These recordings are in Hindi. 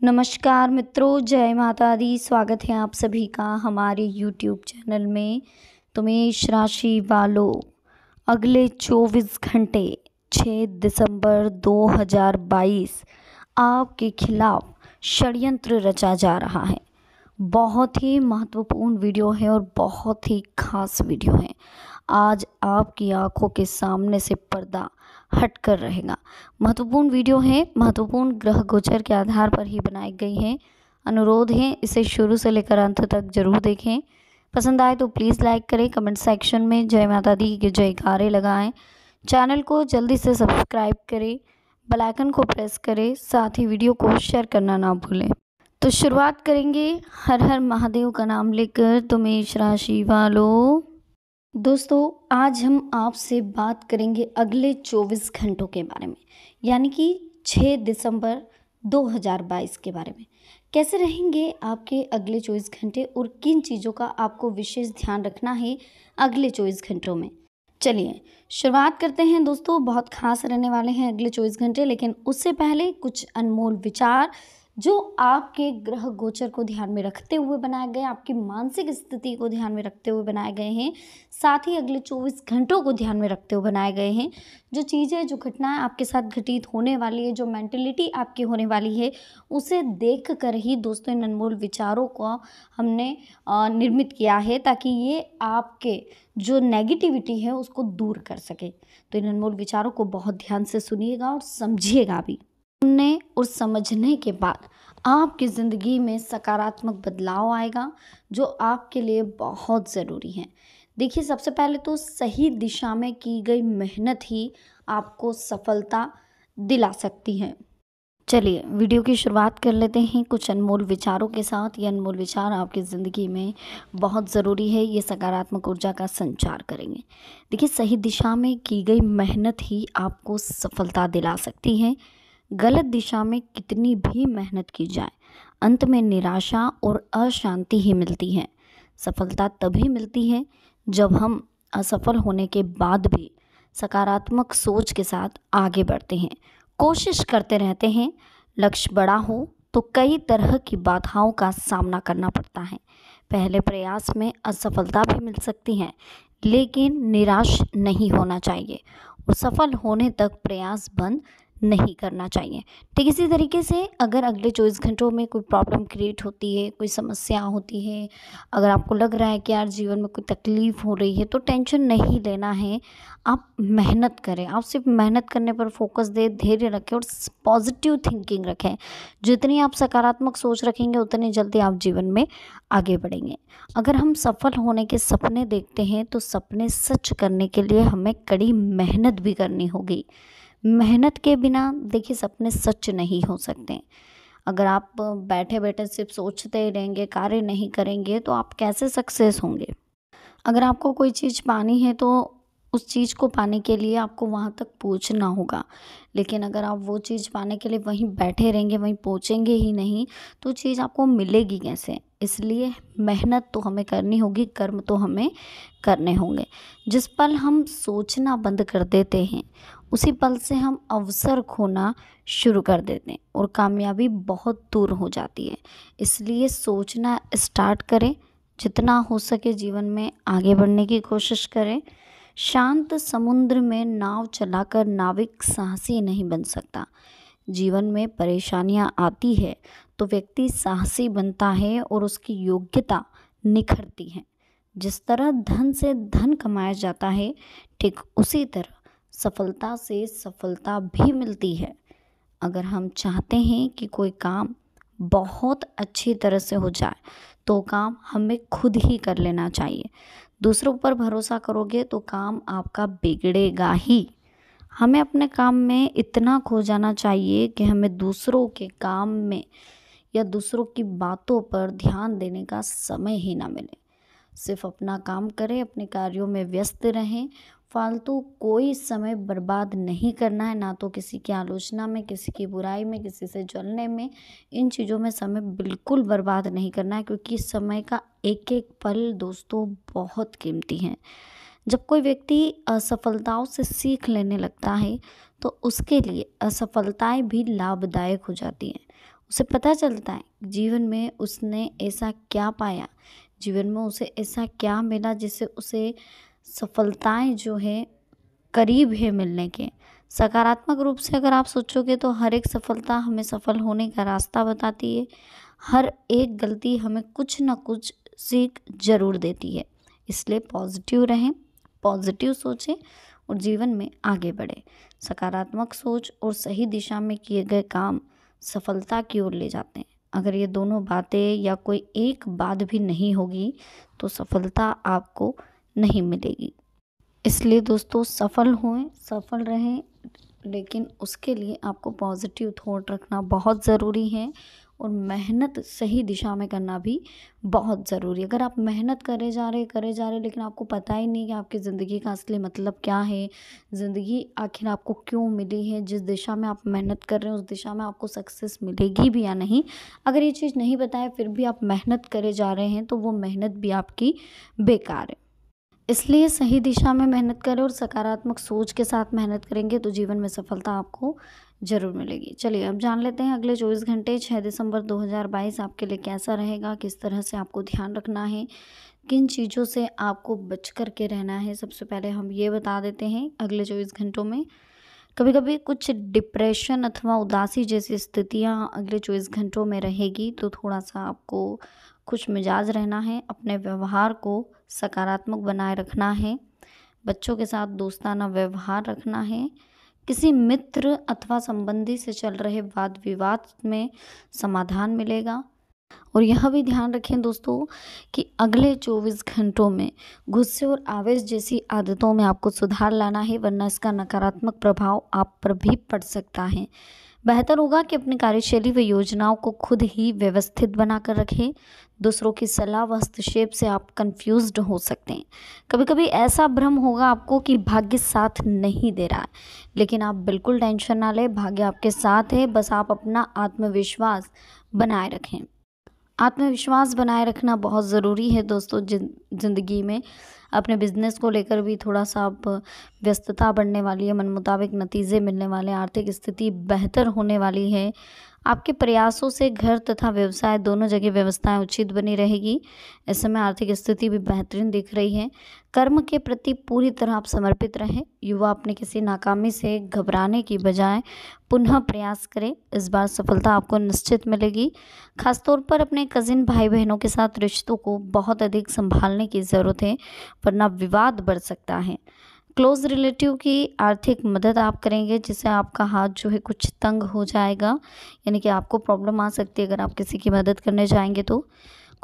नमस्कार मित्रों, जय माता दी। स्वागत है आप सभी का हमारे यूट्यूब चैनल में। तो मेष राशि वालों, अगले 24 घंटे 6 दिसंबर 2022 आपके खिलाफ षड्यंत्र रचा जा रहा है। बहुत ही महत्वपूर्ण वीडियो है और बहुत ही खास वीडियो है। आज आपकी आंखों के सामने से पर्दा हट कर रहेगा। महत्वपूर्ण वीडियो है, महत्वपूर्ण ग्रह गोचर के आधार पर ही बनाई गई है। अनुरोध है इसे शुरू से लेकर अंत तक जरूर देखें। पसंद आए तो प्लीज़ लाइक करें, कमेंट सेक्शन में जय माता दी के जयकारे लगाएं। चैनल को जल्दी से सब्सक्राइब करें, बेल आइकन को प्रेस करें, साथ ही वीडियो को शेयर करना ना भूलें। तो शुरुआत करेंगे हर हर महादेव का नाम लेकर। तो मेष राशि वालों, दोस्तों आज हम आपसे बात करेंगे अगले 24 घंटों के बारे में, यानी कि 6 दिसंबर 2022 के बारे में। कैसे रहेंगे आपके अगले 24 घंटे और किन चीज़ों का आपको विशेष ध्यान रखना है अगले 24 घंटों में। चलिए शुरुआत करते हैं दोस्तों। बहुत खास रहने वाले हैं अगले 24 घंटे, लेकिन उससे पहले कुछ अनमोल विचार जो आपके ग्रह गोचर को ध्यान में रखते हुए बनाए गए, आपकी मानसिक स्थिति को ध्यान में रखते हुए बनाए गए हैं, साथ ही अगले 24 घंटों को ध्यान में रखते हुए बनाए गए हैं। जो चीज़ें, जो घटनाएं आपके साथ घटित होने वाली है, जो मेंटलिटी आपकी होने वाली है, उसे देख कर ही दोस्तों इन अनमोल विचारों को हमने निर्मित किया है, ताकि ये आपके जो नेगेटिविटी है उसको दूर कर सके। तो इन अनमोल विचारों को बहुत ध्यान से सुनिएगा और समझिएगा भी। सुनने और समझने के बाद आपकी ज़िंदगी में सकारात्मक बदलाव आएगा, जो आपके लिए बहुत ज़रूरी है। देखिए, सबसे पहले तो सही दिशा में की गई मेहनत ही आपको सफलता दिला सकती है। चलिए वीडियो की शुरुआत कर लेते हैं कुछ अनमोल विचारों के साथ। ये अनमोल विचार आपकी ज़िंदगी में बहुत ज़रूरी है, ये सकारात्मक ऊर्जा का संचार करेंगे। देखिए, सही दिशा में की गई मेहनत ही आपको सफलता दिला सकती है। गलत दिशा में कितनी भी मेहनत की जाए, अंत में निराशा और अशांति ही मिलती है। सफलता तभी मिलती है जब हम असफल होने के बाद भी सकारात्मक सोच के साथ आगे बढ़ते हैं, कोशिश करते रहते हैं। लक्ष्य बड़ा हो तो कई तरह की बाधाओं का सामना करना पड़ता है। पहले प्रयास में असफलता भी मिल सकती है, लेकिन निराश नहीं होना चाहिए और सफल होने तक प्रयास बंद नहीं करना चाहिए। ठीक इसी तरीके से अगर अगले 24 घंटों में कोई प्रॉब्लम क्रिएट होती है, कोई समस्या होती है, अगर आपको लग रहा है कि यार जीवन में कोई तकलीफ़ हो रही है, तो टेंशन नहीं लेना है। आप मेहनत करें, आप सिर्फ मेहनत करने पर फोकस दें, धैर्य रखें और पॉजिटिव थिंकिंग रखें। जितनी आप सकारात्मक सोच रखेंगे उतनी जल्दी आप जीवन में आगे बढ़ेंगे। अगर हम सफल होने के सपने देखते हैं तो सपने सच करने के लिए हमें कड़ी मेहनत भी करनी होगी। मेहनत के बिना देखिए सपने सच नहीं हो सकते। अगर आप बैठे बैठे सिर्फ सोचते ही रहेंगे, कार्य नहीं करेंगे, तो आप कैसे सक्सेस होंगे। अगर आपको कोई चीज़ पानी है तो उस चीज़ को पाने के लिए आपको वहाँ तक पहुँचना होगा, लेकिन अगर आप वो चीज़ पाने के लिए वहीं बैठे रहेंगे, वहीं पहुँचेंगे ही नहीं, तो चीज़ आपको मिलेगी कैसे। इसलिए मेहनत तो हमें करनी होगी, कर्म तो हमें करने होंगे। जिस पल हम सोचना बंद कर देते हैं, उसी पल से हम अवसर खोना शुरू कर देते हैं और कामयाबी बहुत दूर हो जाती है। इसलिए सोचना स्टार्ट करें, जितना हो सके जीवन में आगे बढ़ने की कोशिश करें। शांत समुद्र में नाव चलाकर नाविक साहसी नहीं बन सकता। जीवन में परेशानियां आती है तो व्यक्ति साहसी बनता है और उसकी योग्यता निखरती है। जिस तरह धन से धन कमाया जाता है, ठीक उसी तरह सफलता से सफलता भी मिलती है। अगर हम चाहते हैं कि कोई काम बहुत अच्छी तरह से हो जाए, तो काम हमें खुद ही कर लेना चाहिए। दूसरों पर भरोसा करोगे तो काम आपका बिगड़ेगा ही। हमें अपने काम में इतना खो जाना चाहिए कि हमें दूसरों के काम में या दूसरों की बातों पर ध्यान देने का समय ही ना मिले। सिर्फ अपना काम करें, अपने कार्यों में व्यस्त रहें। फालतू कोई समय बर्बाद नहीं करना है, ना तो किसी की आलोचना में, किसी की बुराई में, किसी से जलने में। इन चीज़ों में समय बिल्कुल बर्बाद नहीं करना है, क्योंकि समय का एक एक पल दोस्तों बहुत कीमती है। जब कोई व्यक्ति असफलताओं से सीख लेने लगता है तो उसके लिए असफलताएं भी लाभदायक हो जाती हैं उसे पता चलता है जीवन में उसने ऐसा क्या पाया, जीवन में उसे ऐसा क्या मिला जिससे उसे सफलताएं जो है करीब है मिलने के। सकारात्मक रूप से अगर आप सोचोगे तो हर एक सफलता हमें सफल होने का रास्ता बताती है। हर एक गलती हमें कुछ ना कुछ सीख जरूर देती है। इसलिए पॉजिटिव रहें, पॉजिटिव सोचें और जीवन में आगे बढ़ें। सकारात्मक सोच और सही दिशा में किए गए काम सफलता की ओर ले जाते हैं। अगर ये दोनों बातें या कोई एक बात भी नहीं होगी तो सफलता आपको नहीं मिलेगी। इसलिए दोस्तों सफल हों, सफल रहें, लेकिन उसके लिए आपको पॉजिटिव थॉट रखना बहुत ज़रूरी है और मेहनत सही दिशा में करना भी बहुत ज़रूरी है। अगर आप मेहनत करे जा रहे लेकिन आपको पता ही नहीं कि आपकी ज़िंदगी का असली मतलब क्या है, ज़िंदगी आखिर आपको क्यों मिली है, जिस दिशा में आप मेहनत कर रहे हैं उस दिशा में आपको सक्सेस मिलेगी भी या नहीं, अगर ये चीज़ नहीं पता है फिर भी आप मेहनत करे जा रहे हैं तो वो मेहनत भी आपकी बेकार है। इसलिए सही दिशा में मेहनत करें और सकारात्मक सोच के साथ मेहनत करेंगे तो जीवन में सफलता आपको ज़रूर मिलेगी। चलिए अब जान लेते हैं अगले 24 घंटे 6 दिसंबर 2022 आपके लिए कैसा रहेगा, किस तरह से आपको ध्यान रखना है, किन चीज़ों से आपको बच कर के रहना है। सबसे पहले हम ये बता देते हैं अगले 24 घंटों में कभी कभी कुछ डिप्रेशन अथवा उदासी जैसी स्थितियाँ अगले 24 घंटों में रहेगी, तो थोड़ा सा आपको खुश मिजाज रहना है, अपने व्यवहार को सकारात्मक बनाए रखना है, बच्चों के साथ दोस्ताना व्यवहार रखना है, किसी मित्र अथवा संबंधी से चल रहे वाद विवाद में समाधान मिलेगा। और यह भी ध्यान रखें दोस्तों कि अगले 24 घंटों में गुस्से और आवेश जैसी आदतों में आपको सुधार लाना है, वरना इसका नकारात्मक प्रभाव आप पर भी पड़ सकता है। बेहतर होगा कि अपनी कार्यशैली व योजनाओं को खुद ही व्यवस्थित बनाकर रखें। दूसरों की सलाह व हस्तक्षेप से आप कंफ्यूज्ड हो सकते हैं। कभी कभी ऐसा भ्रम होगा आपको कि भाग्य साथ नहीं दे रहा है, लेकिन आप बिल्कुल टेंशन ना लें, भाग्य आपके साथ है, बस आप अपना आत्मविश्वास बनाए रखें। आत्मविश्वास बनाए रखना बहुत ज़रूरी है दोस्तों ज़िंदगी में। अपने बिजनेस को लेकर भी थोड़ा सा अब व्यस्तता बढ़ने वाली है, मन मुताबिक नतीजे मिलने वाले हैं, आर्थिक स्थिति बेहतर होने वाली है। आपके प्रयासों से घर तथा व्यवसाय दोनों जगह व्यवस्थाएं उचित बनी रहेगी। इस समय आर्थिक स्थिति भी बेहतरीन दिख रही है। कर्म के प्रति पूरी तरह आप समर्पित रहें। युवा अपने किसी नाकामी से घबराने की बजाय पुनः प्रयास करें, इस बार सफलता आपको निश्चित मिलेगी। खासतौर पर अपने कजिन भाई बहनों के साथ रिश्तों को बहुत अधिक संभालने की ज़रूरत है, वरना विवाद बढ़ सकता है। क्लोज रिलेटिव की आर्थिक मदद आप करेंगे, जिससे आपका हाथ जो है कुछ तंग हो जाएगा, यानी कि आपको प्रॉब्लम आ सकती है अगर आप किसी की मदद करने जाएंगे तो।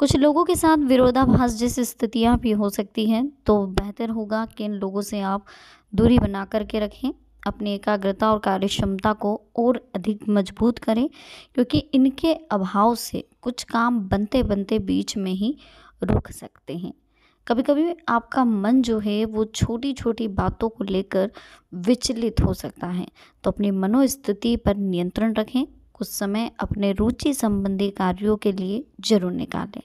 कुछ लोगों के साथ विरोधाभास जैसी स्थितियां भी हो सकती हैं, तो बेहतर होगा कि इन लोगों से आप दूरी बना करके रखें। अपनी एकाग्रता और कार्य क्षमता को और अधिक मजबूत करें, क्योंकि इनके अभाव से कुछ काम बनते बनते बीच में ही रुक सकते हैं। कभी कभी आपका मन जो है वो छोटी छोटी बातों को लेकर विचलित हो सकता है, तो अपनी मनोस्थिति पर नियंत्रण रखें। कुछ समय अपने रुचि संबंधी कार्यों के लिए जरूर निकालें।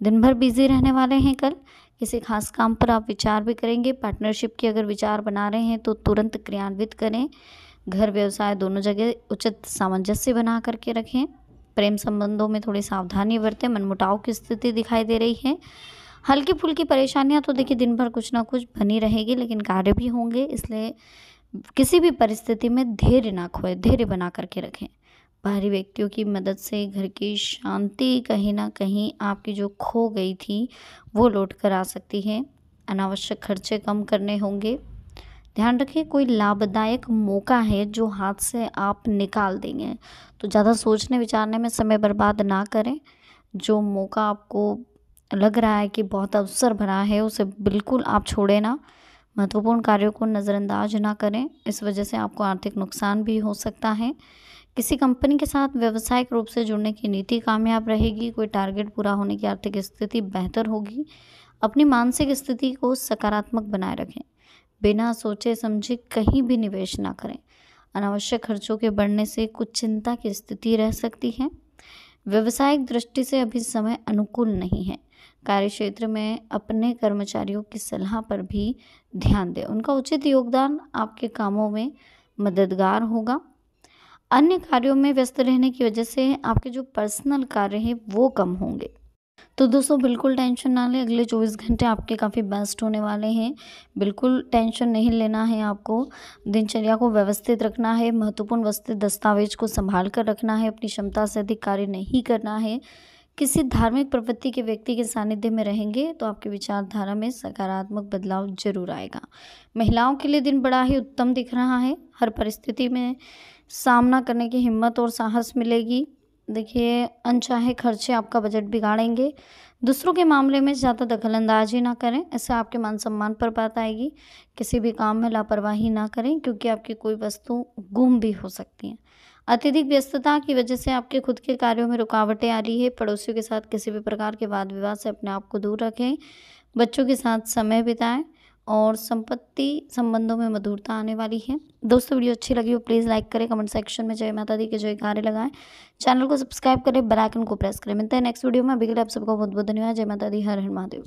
दिन भर बिजी रहने वाले हैं कल, किसी खास काम पर आप विचार भी करेंगे। पार्टनरशिप की अगर विचार बना रहे हैं तो तुरंत क्रियान्वित करें। घर व्यवसाय दोनों जगह उचित सामंजस्य बना करके रखें। प्रेम संबंधों में थोड़ी सावधानी बरतें, मनमुटाव की स्थिति दिखाई दे रही है। हल्की फुल्की परेशानियां तो देखिए दिन भर कुछ ना कुछ बनी रहेगी, लेकिन कार्य भी होंगे, इसलिए किसी भी परिस्थिति में धैर्य ना खोए, धैर्य बना करके रखें। बाहरी व्यक्तियों की मदद से घर की शांति कहीं ना कहीं आपकी जो खो गई थी वो लौट कर आ सकती है। अनावश्यक खर्चे कम करने होंगे। ध्यान रखें कोई लाभदायक मौका है जो हाथ से आप निकाल देंगे, तो ज़्यादा सोचने विचारने में समय बर्बाद ना करें। जो मौका आपको लग रहा है कि बहुत अवसर भरा है उसे बिल्कुल आप छोड़ें ना। महत्वपूर्ण कार्यों को नज़रअंदाज ना करें, इस वजह से आपको आर्थिक नुकसान भी हो सकता है। किसी कंपनी के साथ व्यावसायिक रूप से जुड़ने की नीति कामयाब रहेगी। कोई टारगेट पूरा होने की आर्थिक स्थिति बेहतर होगी। अपनी मानसिक स्थिति को सकारात्मक बनाए रखें। बिना सोचे समझे कहीं भी निवेश ना करें। अनावश्यक खर्चों के बढ़ने से कुछ चिंता की स्थिति रह सकती है। व्यवसायिक दृष्टि से अभी समय अनुकूल नहीं है। कार्यक्षेत्र में अपने कर्मचारियों की सलाह पर भी ध्यान दें, उनका उचित योगदान आपके कामों में मददगार होगा। अन्य कार्यों में व्यस्त रहने की वजह से आपके जो पर्सनल कार्य हैं वो कम होंगे। तो दोस्तों बिल्कुल टेंशन ना लें, अगले 24 घंटे आपके काफ़ी बेस्ट होने वाले हैं। बिल्कुल टेंशन नहीं लेना है आपको, दिनचर्या को व्यवस्थित रखना है, महत्वपूर्ण वस्तु दस्तावेज को सँभाल कर रखना है, अपनी क्षमता से अधिक कार्य नहीं करना है। किसी धार्मिक प्रवृत्ति के व्यक्ति के सानिध्य में रहेंगे तो आपकी विचारधारा में सकारात्मक बदलाव ज़रूर आएगा। महिलाओं के लिए दिन बड़ा ही उत्तम दिख रहा है, हर परिस्थिति में सामना करने की हिम्मत और साहस मिलेगी। देखिए, अनचाहे खर्चे आपका बजट बिगाड़ेंगे। दूसरों के मामले में ज़्यादा दखलंदाजी ना करें, इससे आपके मान सम्मान पर बात आएगी। किसी भी काम में लापरवाही ना करें क्योंकि आपकी कोई वस्तु गुम भी हो सकती है। अत्यधिक व्यस्तता की वजह से आपके खुद के कार्यों में रुकावटें आ रही है। पड़ोसियों के साथ किसी भी प्रकार के वाद विवाद से अपने आप को दूर रखें। बच्चों के साथ समय बिताएं और संपत्ति संबंधों में मधुरता आने वाली है। दोस्तों वीडियो अच्छी लगी हो प्लीज़ लाइक करें, कमेंट सेक्शन में जय माता दी के जयकारे लगाएं, चैनल को सब्सक्राइब करें, बेल आइकन को प्रेस करें। मिलते हैं नेक्स्ट वीडियो में। अभी के लिए आप सबको बहुत बहुत धन्यवाद। जय माता दी, हर हर महादेव।